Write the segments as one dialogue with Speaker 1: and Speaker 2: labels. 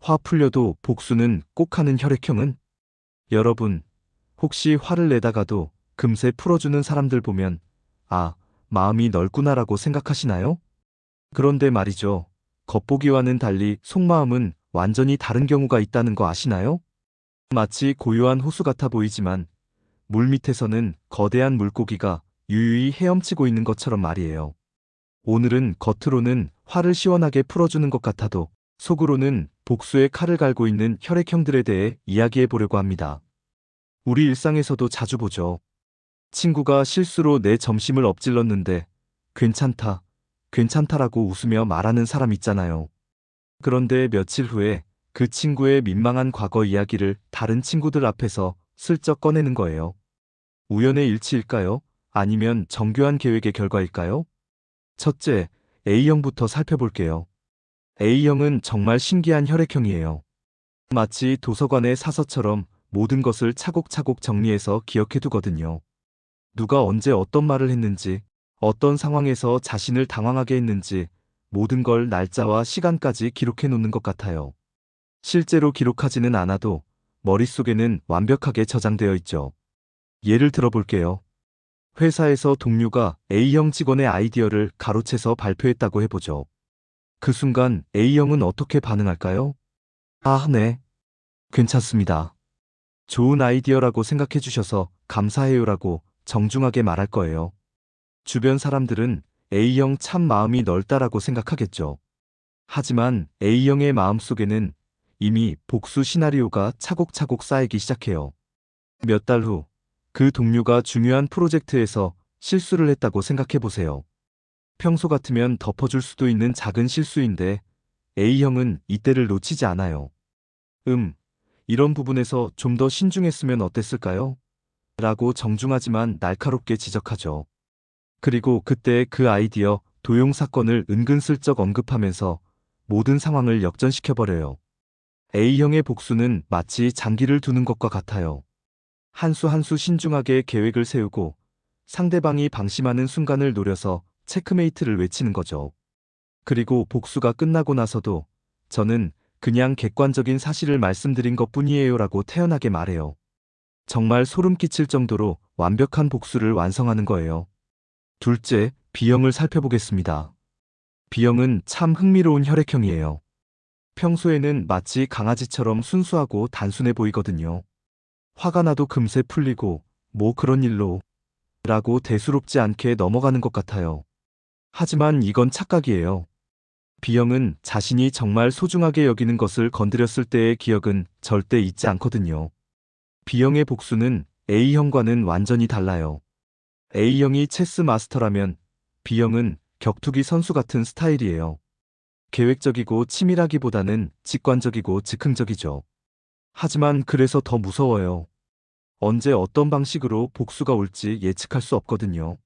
Speaker 1: 화 풀려도 복수는 꼭 하는 혈액형은? 여러분, 혹시 화를 내다가도 금세 풀어주는 사람들 보면, 아, 마음이 넓구나라고 생각하시나요? 그런데 말이죠. 겉보기와는 달리 속마음은 완전히 다른 경우가 있다는 거 아시나요? 마치 고요한 호수 같아 보이지만 물밑에서는 거대한 물고기가 유유히 헤엄치고 있는 것처럼 말이에요. 오늘은 겉으로는 화를 시원하게 풀어주는 것 같아도 속으로는 복수의 칼을 갈고 있는 혈액형들에 대해 이야기해 보려고 합니다. 우리 일상에서도 자주 보죠. 친구가 실수로 내 점심을 엎질렀는데 괜찮다, 괜찮다라고 웃으며 말하는 사람 있잖아요. 그런데 며칠 후에 그 친구의 민망한 과거 이야기를 다른 친구들 앞에서 슬쩍 꺼내는 거예요. 우연의 일치일까요? 아니면 정교한 계획의 결과일까요? 첫째, A형부터 살펴볼게요. A형은 정말 신기한 혈액형이에요. 마치 도서관의 사서처럼 모든 것을 차곡차곡 정리해서 기억해두거든요. 누가 언제 어떤 말을 했는지, 어떤 상황에서 자신을 당황하게 했는지, 모든 걸 날짜와 시간까지 기록해 놓는 것 같아요. 실제로 기록하지는 않아도 머릿속에는 완벽하게 저장되어 있죠. 예를 들어볼게요. 회사에서 동료가 A형 직원의 아이디어를 가로채서 발표했다고 해보죠. 그 순간 A형은 어떻게 반응할까요? 아, 네. 괜찮습니다. 좋은 아이디어라고 생각해 주셔서 감사해요라고 정중하게 말할 거예요. 주변 사람들은 A형 참 마음이 넓다라고 생각하겠죠. 하지만 A형의 마음속에는 이미 복수 시나리오가 차곡차곡 쌓이기 시작해요. 몇 달 후, 그 동료가 중요한 프로젝트에서 실수를 했다고 생각해 보세요. 평소 같으면 덮어줄 수도 있는 작은 실수인데 A형은 이때를 놓치지 않아요. 이런 부분에서 좀 더 신중했으면 어땠을까요? 라고 정중하지만 날카롭게 지적하죠. 그리고 그때 그 아이디어, 도용 사건을 은근슬쩍 언급하면서 모든 상황을 역전시켜버려요. A형의 복수는 마치 장기를 두는 것과 같아요. 한 수 한 수 신중하게 계획을 세우고 상대방이 방심하는 순간을 노려서 체크메이트를 외치는 거죠. 그리고 복수가 끝나고 나서도 저는 그냥 객관적인 사실을 말씀드린 것뿐이에요라고 태연하게 말해요. 정말 소름 끼칠 정도로 완벽한 복수를 완성하는 거예요. 둘째, B형을 살펴보겠습니다. B형은 참 흥미로운 혈액형이에요. 평소에는 마치 강아지처럼 순수하고 단순해 보이거든요. 화가 나도 금세 풀리고 뭐 그런 일로 라고 대수롭지 않게 넘어가는 것 같아요. 하지만 이건 착각이에요. B형은 자신이 정말 소중하게 여기는 것을 건드렸을 때의 기억은 절대 잊지 않거든요. B형의 복수는 A형과는 완전히 달라요. A형이 체스 마스터라면 B형은 격투기 선수 같은 스타일이에요. 계획적이고 치밀하기보다는 직관적이고 즉흥적이죠. 하지만 그래서 더 무서워요. 언제 어떤 방식으로 복수가 올지 예측할 수 없거든요.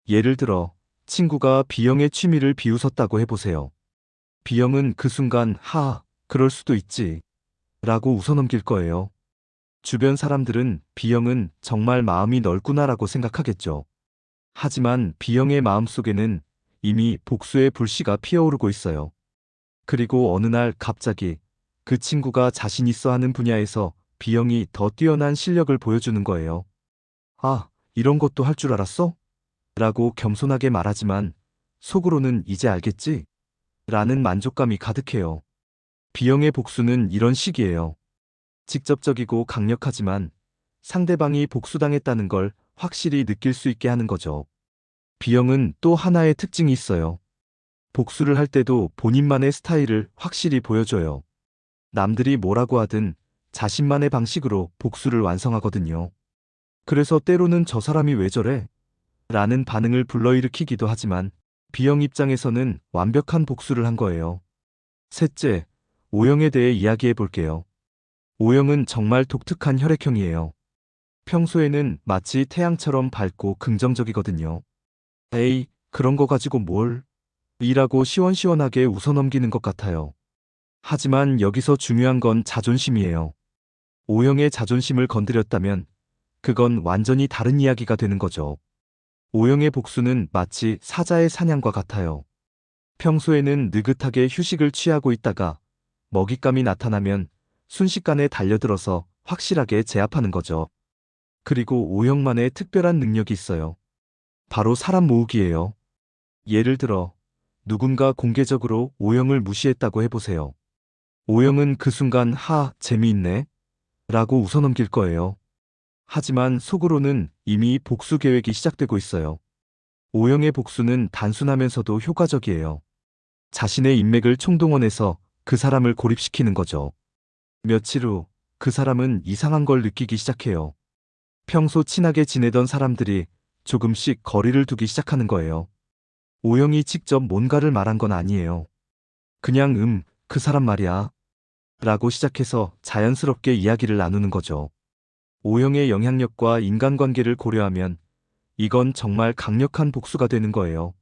Speaker 1: 예를 들어 친구가 B형의 취미를 비웃었다고 해보세요. B형은 그 순간 그럴 수도 있지 라고 웃어넘길 거예요. 주변 사람들은 B형은 정말 마음이 넓구나라고 생각하겠죠. 하지만 B형의 마음속에는 이미 복수의 불씨가 피어오르고 있어요. 그리고 어느 날 갑자기 그 친구가 자신 있어 하는 분야에서 B형이 더 뛰어난 실력을 보여주는 거예요. 아, 이런 것도 할 줄 알았어? 라고 겸손하게 말하지만 속으로는 이제 알겠지? 라는 만족감이 가득해요. B형의 복수는 이런 식이에요. 직접적이고 강력하지만 상대방이 복수당했다는 걸 확실히 느낄 수 있게 하는 거죠. B형은 또 하나의 특징이 있어요. 복수를 할 때도 본인만의 스타일을 확실히 보여줘요. 남들이 뭐라고 하든 자신만의 방식으로 복수를 완성하거든요. 그래서 때로는 저 사람이 왜 저래? 라는 반응을 불러일으키기도 하지만 B형 입장에서는 완벽한 복수를 한 거예요. 셋째, O형에 대해 이야기해 볼게요. O형은 정말 독특한 혈액형이에요. 평소에는 마치 태양처럼 밝고 긍정적이거든요. 에이, 그런 거 가지고 뭘? 이라고 시원시원하게 웃어넘기는 것 같아요. 하지만 여기서 중요한 건 자존심이에요. O형의 자존심을 건드렸다면 그건 완전히 다른 이야기가 되는 거죠. O형의 복수는 마치 사자의 사냥과 같아요. 평소에는 느긋하게 휴식을 취하고 있다가 먹잇감이 나타나면 순식간에 달려들어서 확실하게 제압하는 거죠. 그리고 O형만의 특별한 능력이 있어요. 바로 사람 모으기예요. 예를 들어 누군가 공개적으로 O형을 무시했다고 해보세요. O형은 그 순간 재미있네 라고 웃어넘길 거예요. 하지만 속으로는 이미 복수 계획이 시작되고 있어요. O형의 복수는 단순하면서도 효과적이에요. 자신의 인맥을 총동원해서 그 사람을 고립시키는 거죠. 며칠 후 그 사람은 이상한 걸 느끼기 시작해요. 평소 친하게 지내던 사람들이 조금씩 거리를 두기 시작하는 거예요. O형이 직접 뭔가를 말한 건 아니에요. 그냥 그 사람 말이야 라고 시작해서 자연스럽게 이야기를 나누는 거죠. O형의 영향력과 인간관계를 고려하면 이건 정말 강력한 복수가 되는 거예요.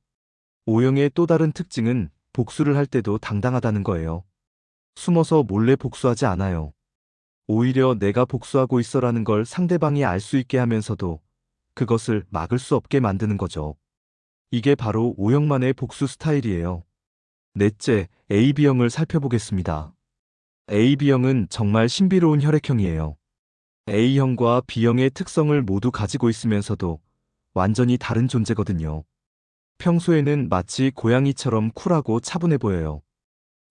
Speaker 1: O형의 또 다른 특징은 복수를 할 때도 당당하다는 거예요. 숨어서 몰래 복수하지 않아요. 오히려 내가 복수하고 있어라는 걸 상대방이 알 수 있게 하면서도 그것을 막을 수 없게 만드는 거죠. 이게 바로 O형만의 복수 스타일이에요. 넷째, AB형을 살펴보겠습니다. AB형은 정말 신비로운 혈액형이에요. A형과 B형의 특성을 모두 가지고 있으면서도 완전히 다른 존재거든요. 평소에는 마치 고양이처럼 쿨하고 차분해 보여요.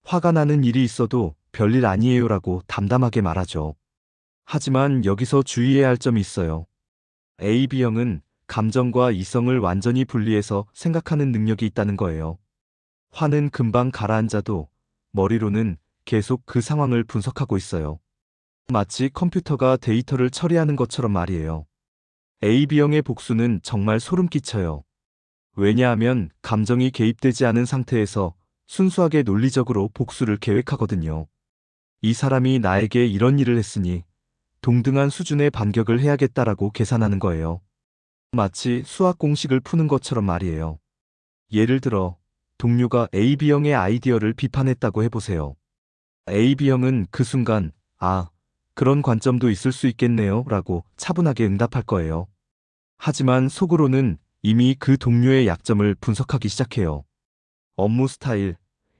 Speaker 1: 화가 나는 일이 있어도 별일 아니에요라고 담담하게 말하죠. 하지만 여기서 주의해야 할 점이 있어요. AB형은 감정과 이성을 완전히 분리해서 생각하는 능력이 있다는 거예요. 화는 금방 가라앉아도 머리로는 계속 그 상황을 분석하고 있어요. 마치 컴퓨터가 데이터를 처리하는 것처럼 말이에요. AB형의 복수는 정말 소름 끼쳐요. 왜냐하면 감정이 개입되지 않은 상태에서 순수하게 논리적으로 복수를 계획하거든요. 이 사람이 나에게 이런 일을 했으니 동등한 수준의 반격을 해야겠다라고 계산하는 거예요. 마치 수학 공식을 푸는 것처럼 말이에요. 예를 들어 동료가 AB형의 아이디어를 비판했다고 해보세요. AB형은 그 순간 그런 관점도 있을 수 있겠네요 라고 차분하게 응답할 거예요. 하지만 속으로는 이미 그 동료의 약점을 분석하기 시작해요. 업무 스타일,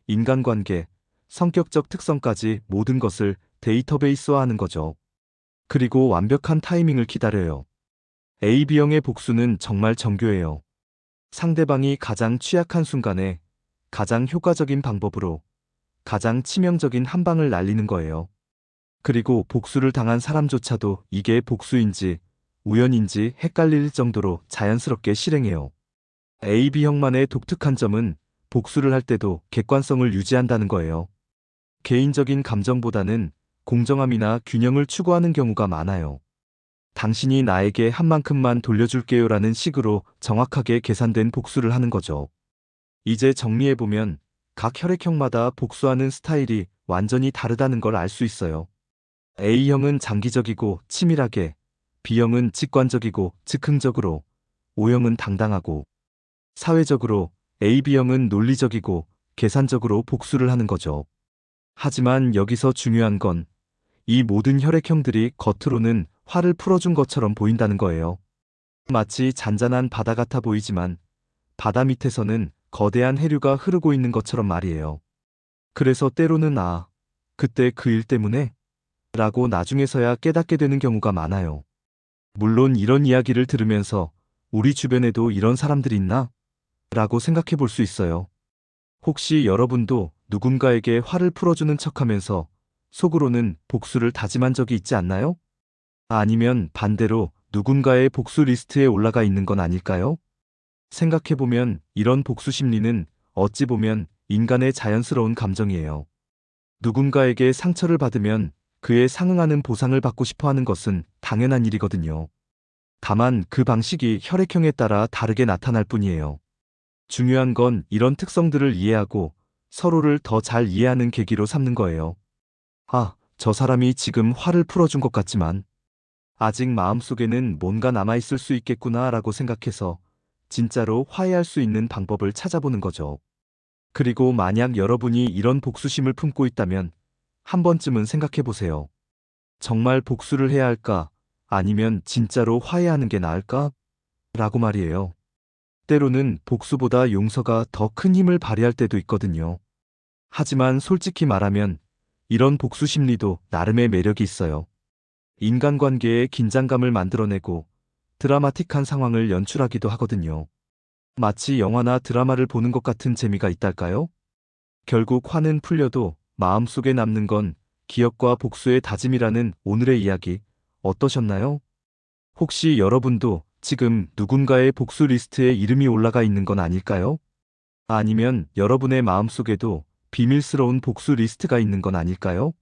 Speaker 1: 인간관계, 성격적 특성까지 모든 것을 데이터베이스화하는 거죠. 그리고 완벽한 타이밍을 기다려요. AB형의 복수는 정말 정교해요. 상대방이 가장 취약한 순간에 가장 효과적인 방법으로 가장 치명적인 한 방을 날리는 거예요. 그리고 복수를 당한 사람조차도 이게 복수인지 우연인지 헷갈릴 정도로 자연스럽게 실행해요. AB형만의 독특한 점은 복수를 할 때도 객관성을 유지한다는 거예요. 개인적인 감정보다는 공정함이나 균형을 추구하는 경우가 많아요. 당신이 나에게 한 만큼만 돌려줄게요라는 식으로 정확하게 계산된 복수를 하는 거죠. 이제 정리해보면 각 혈액형마다 복수하는 스타일이 완전히 다르다는 걸 알 수 있어요. A형은 장기적이고 치밀하게, B형은 직관적이고 즉흥적으로, O형은 당당하고, 사회적으로, AB형은 논리적이고 계산적으로 복수를 하는 거죠. 하지만 여기서 중요한 건 이 모든 혈액형들이 겉으로는 화를 풀어준 것처럼 보인다는 거예요. 마치 잔잔한 바다 같아 보이지만 바다 밑에서는 거대한 해류가 흐르고 있는 것처럼 말이에요. 그래서 때로는 그때 그 일 때문에? 라고 나중에서야 깨닫게 되는 경우가 많아요. 물론 이런 이야기를 들으면서 우리 주변에도 이런 사람들이 있나? 라고 생각해 볼 수 있어요. 혹시 여러분도 누군가에게 화를 풀어주는 척하면서 속으로는 복수를 다짐한 적이 있지 않나요? 아니면 반대로 누군가의 복수 리스트에 올라가 있는 건 아닐까요? 생각해보면 이런 복수 심리는 어찌 보면 인간의 자연스러운 감정이에요. 누군가에게 상처를 받으면 그에 상응하는 보상을 받고 싶어 하는 것은 당연한 일이거든요. 다만 그 방식이 혈액형에 따라 다르게 나타날 뿐이에요. 중요한 건 이런 특성들을 이해하고 서로를 더 잘 이해하는 계기로 삼는 거예요. 저 사람이 지금 화를 풀어준 것 같지만 아직 마음속에는 뭔가 남아있을 수 있겠구나 라고 생각해서 진짜로 화해할 수 있는 방법을 찾아보는 거죠. 그리고 만약 여러분이 이런 복수심을 품고 있다면 한 번쯤은 생각해 보세요. 정말 복수를 해야 할까? 아니면 진짜로 화해하는 게 나을까? 라고 말이에요. 때로는 복수보다 용서가 더 큰 힘을 발휘할 때도 있거든요. 하지만 솔직히 말하면 이런 복수 심리도 나름의 매력이 있어요. 인간관계에 긴장감을 만들어내고 드라마틱한 상황을 연출하기도 하거든요. 마치 영화나 드라마를 보는 것 같은 재미가 있달까요? 결국 화는 풀려도 마음속에 남는 건 기억과 복수의 다짐이라는 오늘의 이야기 어떠셨나요? 혹시 여러분도 지금 누군가의 복수 리스트에 이름이 올라가 있는 건 아닐까요? 아니면 여러분의 마음속에도 비밀스러운 복수 리스트가 있는 건 아닐까요?